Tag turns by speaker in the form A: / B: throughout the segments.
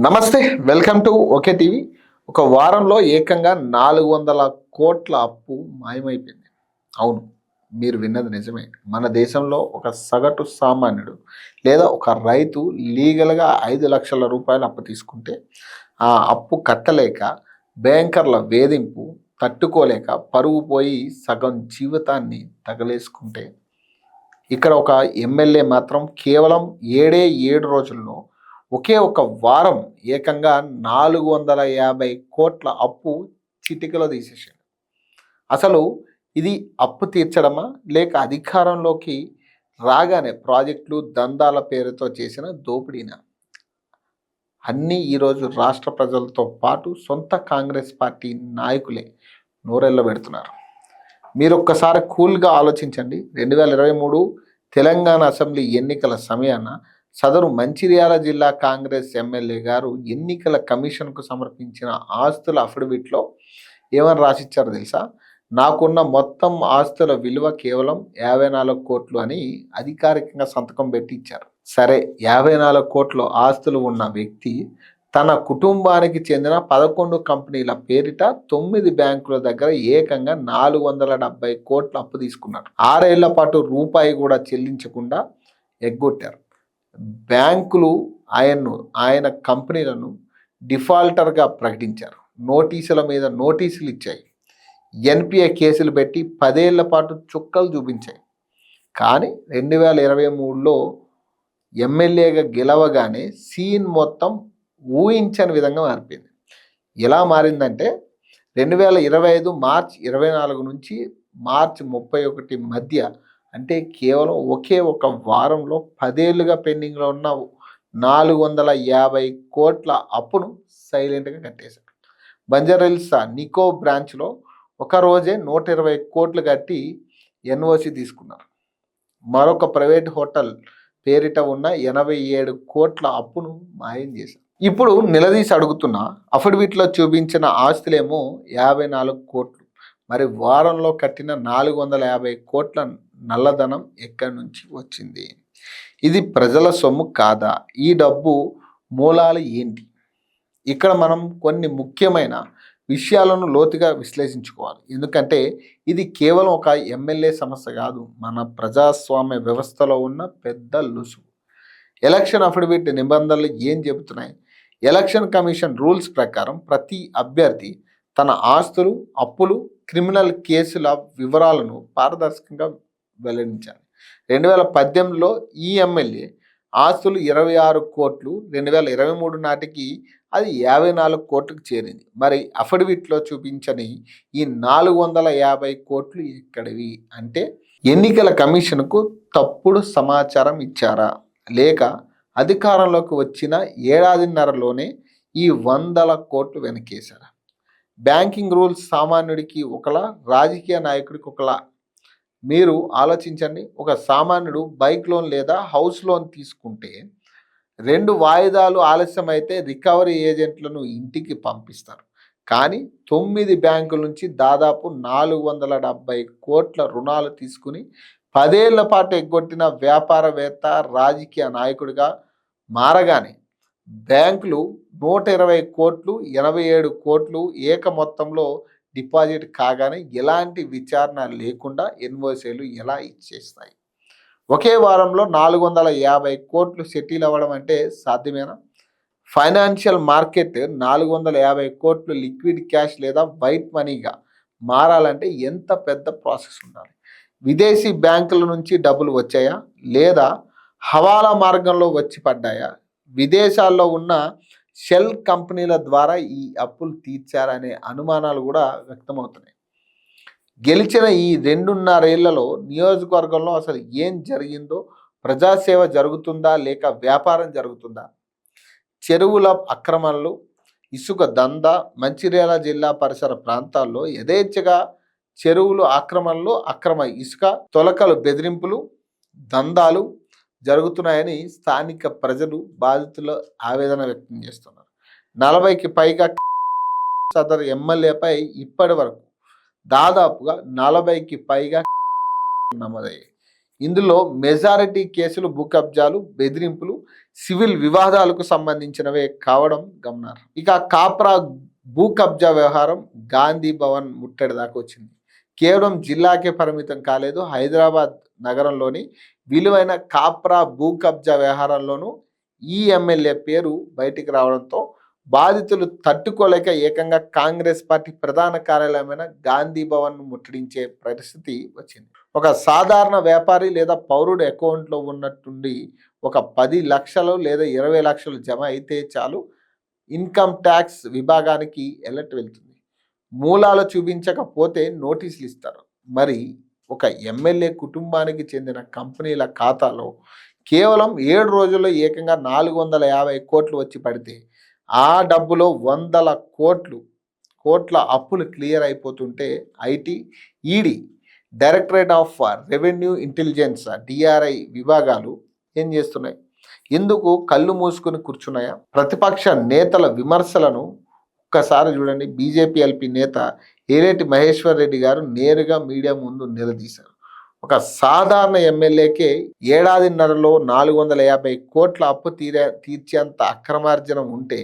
A: నమస్తే, welcome to okay TV. ఒక వారంలో ఏకంగా 400 కోట్ల అప్పు మాయమైపోయింది. అవును, మీరు విన్నది నిజమే. మన దేశంలో ఒక సగటు సామాన్యుడు లేదా ఒక రైతు లీగల్గా 5 లక్షల రూపాయలు అప్పు తీసుకుంటే ఆ అప్పు కట్టలేక బ్యాంకర్ల వేధింపు తట్టుకోలేక పరువు పోయి సగం జీవితాన్ని తగలేసుకుంటే, ఇక్కడ ఒక ఎమ్మెల్యే మాత్రం కేవలం 7 రోజుల్లో ఒకే ఒక వారం ఏకంగా 450 కోట్ల అప్పు చిటికలో తీసేసాడు. అసలు ఇది అప్పు తీర్చడమా, లేక అధికారంలోకి రాగానే ప్రాజెక్టులు దందాల పేరుతో చేసిన దోపిడీనా? అన్నీ ఈరోజు రాష్ట్ర ప్రజలతో పాటు సొంత కాంగ్రెస్ పార్టీ నాయకులే నోరెళ్ళబెడుతున్నారు. మీరు ఒక్కసారి కూల్గా ఆలోచించండి. 2023 తెలంగాణ అసెంబ్లీ ఎన్నికల సమయాన సదరు మంచిర్యాల జిల్లా కాంగ్రెస్ ఎమ్మెల్యే గారు ఎన్నికల కమిషన్కు సమర్పించిన ఆస్తుల అఫిడవిట్లో ఏమని రాసిచ్చారో తెలుసా? నాకున్న మొత్తం ఆస్తుల విలువ కేవలం 54 కోట్లు అని అధికారికంగా సంతకం పెట్టి ఇచ్చారు. సరే, 54 కోట్ల ఆస్తులు ఉన్న వ్యక్తి తన కుటుంబానికి చెందిన 11 కంపెనీల పేరిట 9 బ్యాంకుల దగ్గర ఏకంగా 470 కోట్ల అప్పు తీసుకున్నారు. 6 ఏళ్ల పాటు రూపాయి కూడా చెల్లించకుండా ఎగ్గొట్టారు. బ్యాంకులు ఆయన కంపెనీలను డిఫాల్టర్గా ప్రకటించారు. నోటీసుల మీద నోటీసులు ఇచ్చాయి. ఎన్పిఏ కేసులు పెట్టి 10 ఏళ్ల పాటు చుక్కలు చూపించాయి. కానీ 2023లో ఎమ్మెల్యేగా గెలవగానే సీన్ మొత్తం ఊహించని విధంగా మారిపోయింది. ఎలా మారిందంటే 2025 మార్చి 24 నుంచి మార్చి 31 మధ్య, అంటే కేవలం ఒకే ఒక వారంలో 10 ఏళ్ళుగా పెండింగ్లో ఉన్న 450 కోట్ల అప్పును సైలెంట్గా కట్టేశారు. బంజారాహిల్స్ నికో బ్రాంచ్లో ఒకరోజే 120 కోట్లు కట్టి ఎన్ఓసి తీసుకున్నారు. మరొక ప్రైవేట్ హోటల్ పేరిట ఉన్న 87 కోట్ల అప్పును మాయం చేశారు. ఇప్పుడు నిలదీసి అడుగుతున్న అఫిడవిట్లో చూపించిన ఆస్తులేమో 54 కోట్లు. మరి వారంలో కట్టిన 450 కోట్ల నల్లధనం ఎక్కడి నుంచి వచ్చింది? ఇది ప్రజల సొమ్ము కాదా? ఈ డబ్బు మూలాలు ఏంటి? ఇక్కడ మనం కొన్ని ముఖ్యమైన విషయాలను లోతుగా విశ్లేషించుకోవాలి. ఎందుకంటే ఇది కేవలం ఒక ఎమ్మెల్యే సమస్య కాదు, మన ప్రజాస్వామ్య వ్యవస్థలో ఉన్న పెద్ద లుసుగు. ఎలక్షన్ అఫిడవిట్ నిబంధనలు ఏం చెబుతున్నాయి? ఎలక్షన్ కమిషన్ రూల్స్ ప్రకారం ప్రతి అభ్యర్థి తన ఆస్తులు, అప్పులు, క్రిమినల్ కేసుల వివరాలను పారదర్శకంగా వెల్లడించాలి. 2018లో ఈ ఎమ్మెల్యే ఆస్తులు 26 కోట్లు, 2023 నాటికి అది 54 కోట్లకు చేరింది. మరి అఫిడవిట్లో చూపించని ఈ 450 కోట్లు ఎక్కడివి? అంటే ఎన్నికల కమిషన్కు తప్పుడు సమాచారం ఇచ్చారా, లేక అధికారంలోకి వచ్చిన ఏడాదిన్నరలోనే ఈ 100 కోట్లు వెనకేశారా? బ్యాంకింగ్ రూల్స్ సామాన్యుడికి ఒకలా, రాజకీయ నాయకుడికి ఒకలా. మీరు ఆలోచించండి. ఒక సామాన్యుడు బైక్ లోన్ లేదా హౌస్ లోన్ తీసుకుంటే 2 వాయిదాలు ఆలస్యమైతే రికవరీ ఏజెంట్లను ఇంటికి పంపిస్తారు. కానీ 9 బ్యాంకుల నుంచి దాదాపు 470 కోట్ల రుణాలు తీసుకుని 10 ఏళ్ల పాటు ఎగ్గొట్టిన వ్యాపారవేత్త, రాజకీయ నాయకుడిగా మారగానే బ్యాంకులు 120 కోట్లు, 87 కోట్లు ఏక మొత్తంలో డిపాజిట్ కాగానే ఎలాంటి విచారణ లేకుండా ఎన్ఓసీలు ఎలా ఇచ్చేస్తాయి? ఒకే వారంలో 450 కోట్లు సెటిల్ అవ్వడం అంటే సాధ్యమేనా? ఫైనాన్షియల్ మార్కెట్ 450 కోట్లు లిక్విడ్ క్యాష్ లేదా వైట్ మనీగా మారాలంటే ఎంత పెద్ద ప్రాసెస్ ఉండాలి? విదేశీ బ్యాంకుల నుంచి డబ్బులు వచ్చాయా, లేదా హవాలా మార్గంలో వచ్చి పడ్డాయా? విదేశాల్లో ఉన్న షెల్ కంపెనీల ద్వారా ఈ అప్పులు తీర్చారనే అనుమానాలు కూడా వ్యక్తమవుతున్నాయి. గెలిచిన ఈ 2.5 ఏళ్లలో నియోజకవర్గంలో అసలు ఏం జరిగిందో, ప్రజాసేవ జరుగుతుందా లేక వ్యాపారం జరుగుతుందా? చెరువుల అక్రమాలు, ఇసుక దందా, మంచిర్యాల జిల్లా పరిసర ప్రాంతాల్లో యథేచ్ఛగా చెరువులు ఆక్రమణలు, అక్రమ ఇసుక తొలకలు, బెదిరింపులు, దందాలు జరుగుతున్నాయని స్థానిక ప్రజలు, బాధితులు ఆవేదన వ్యక్తం చేస్తున్నారు. 40కి పైగా సదరు ఎమ్మెల్యేపై ఇప్పటి వరకు దాదాపుగా 40కి పైగా నమోదయ్యాయి. ఇందులో మెజారిటీ కేసులు భూ కబ్జాలు, బెదిరింపులు, సివిల్ వివాదాలకు సంబంధించినవే కావడం గమనార్హం. ఇక కాప్రా భూ కబ్జా వ్యవహారం గాంధీ భవన్ ముట్టడి దాకా వచ్చింది. కేవలం జిల్లాకే పరిమితం కాలేదు, హైదరాబాద్ నగరంలోని విలువైన కాప్రా భూ కబ్జా వ్యవహారంలోనూ ఈ ఎమ్మెల్యే పేరు బయటికి రావడంతో బాధితులు తట్టుకోలేక ఏకంగా కాంగ్రెస్ పార్టీ ప్రధాన కార్యాలయమైన గాంధీ భవన్ ముట్టడించే పరిస్థితి వచ్చింది. ఒక సాధారణ వ్యాపారి లేదా పౌరుడు అకౌంట్లో ఉన్నట్టుండి ఒక 10 లక్షలు లేదా 20 లక్షలు జమ అయితే చాలు, ఇన్కమ్ ట్యాక్స్ విభాగానికి అలర్ట్ వెళ్తుంది. మూలాలు చూపించకపోతే నోటీసులు ఇస్తారు. మరి ఒక ఎమ్మెల్యే కుటుంబానికి చెందిన కంపెనీల ఖాతాలో కేవలం 7 రోజుల్లో ఏకంగా 450 కోట్లు వచ్చి పడితే ఆ డబ్బులో వందల కోట్ల అప్పులు క్లియర్ అయిపోతుంటే IT, ED, directorate of revenue intelligence DRI విభాగాలు ఏం చేస్తున్నాయి? ఎందుకు కళ్ళు మూసుకొని కూర్చున్నాయా? ప్రతిపక్ష నేతల విమర్శలను ఒక్కసారి చూడండి. బీజేపీ ఎల్పీ నేత ఏలేటి మహేశ్వర్ రెడ్డి గారు నేరుగా మీడియా ముందు నిలదీశారు. ఒక సాధారణ ఎమ్మెల్యేకే ఏడాదిన్నరలో 450 కోట్ల అప్పు తీర్చేంత అక్రమార్జనం ఉంటే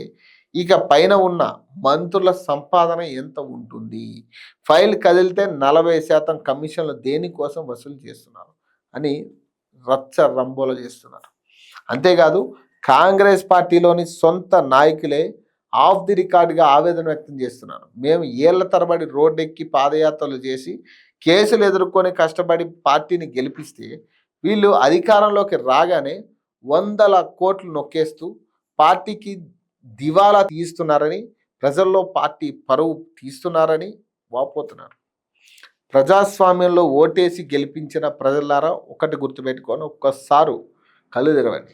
A: ఇక పైన ఉన్న మంత్రుల సంపాదన ఎంత ఉంటుంది? ఫైల్ కదిలితే 40% కమిషన్లు దేనికోసం వసూలు చేస్తున్నారు అని రచ్చ రంబోల చేస్తున్నారు. అంతేకాదు కాంగ్రెస్ పార్టీలోని సొంత నాయకులే ఆఫ్ ది రికార్డ్గా ఆవేదన వ్యక్తం చేస్తున్నారు. మేము ఏళ్ల తరబడి రోడ్డెక్కి పాదయాత్రలు చేసి కేసులు ఎదుర్కొని కష్టపడి పార్టీని గెలిపిస్తే వీళ్ళు అధికారంలోకి రాగానే వందల కోట్లు నొక్కేస్తూ పార్టీకి దివాలా తీస్తున్నారని, ప్రజల్లో పార్టీ పరువు తీస్తున్నారని వాపోతున్నారు. ప్రజాస్వామ్యంలో ఓటేసి గెలిపించిన ప్రజలారా ఒకటి గుర్తుపెట్టుకొని ఒక్కసారి కళ్ళు తెరవండి.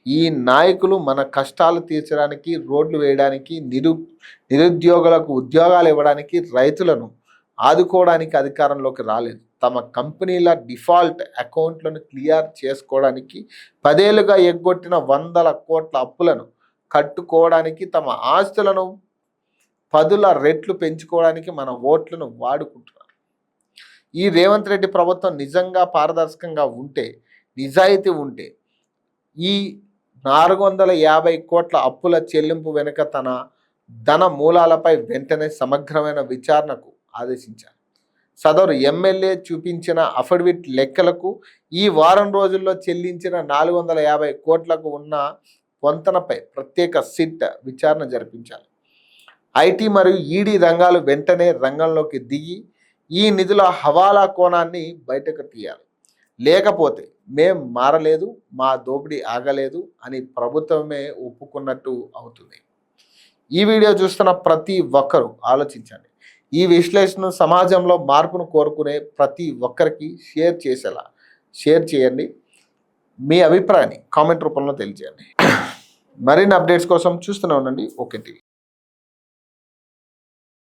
A: ఈ నాయకులు మన కష్టాలు తీర్చడానికి, రోడ్లు వేయడానికి, నిరుద్యోగులకు ఉద్యోగాలు ఇవ్వడానికి, రైతులను ఆదుకోవడానికి అధికారంలోకి రాలేదు. తమ కంపెనీల డిఫాల్ట్ అకౌంట్లను క్లియర్ చేసుకోవడానికి, 10 ఏళ్లుగా ఎగ్గొట్టిన వందల కోట్ల అప్పులను కట్టుకోవడానికి, తమ ఆస్తులను 10 రెట్లు పెంచుకోవడానికి మన ఓట్లను వాడుకుంటున్నారు. ఈ రేవంత్ రెడ్డి ప్రభుత్వం నిజంగా పారదర్శకంగా ఉంటే, నిజాయితీ ఉంటే ఈ 450 కోట్ల అప్పుల చెల్లింపు వెనుక తన ధన మూలాలపై వెంటనే సమగ్రమైన విచారణకు ఆదేశించారు. సదరు ఎమ్మెల్యే చూపించిన అఫిడవిట్ లెక్కలకు ఈ వారం రోజుల్లో చెల్లించిన 450 కోట్లకు ఉన్న పొంతనపై ప్రత్యేక సిట్ విచారణ జరిపించాలి. ఐటీ మరియు ఈడీ రంగాలు వెంటనే రంగంలోకి దిగి ఈ నిధుల హవాలా కోణాన్ని బయటకు తీయాలి. లేకపోతే మేం మారలేదు, మా దోపిడీ ఆగలేదు అని ప్రభుత్వమే ఒప్పుకున్నట్టు అవుతుంది. ఈ వీడియో చూస్తున్న ప్రతి ఒక్కరూ ఆలోచించండి. ఈ విశ్లేషణ సమాజంలో మార్పును కోరుకునే ప్రతి ఒక్కరికి షేర్ చేయండి. మీ అభిప్రాయాన్ని కామెంట్ రూపంలో తెలియజేయండి. మరిన్ని అప్డేట్స్ కోసం చూస్తూనే ఉండండి ఓకే టీవీ.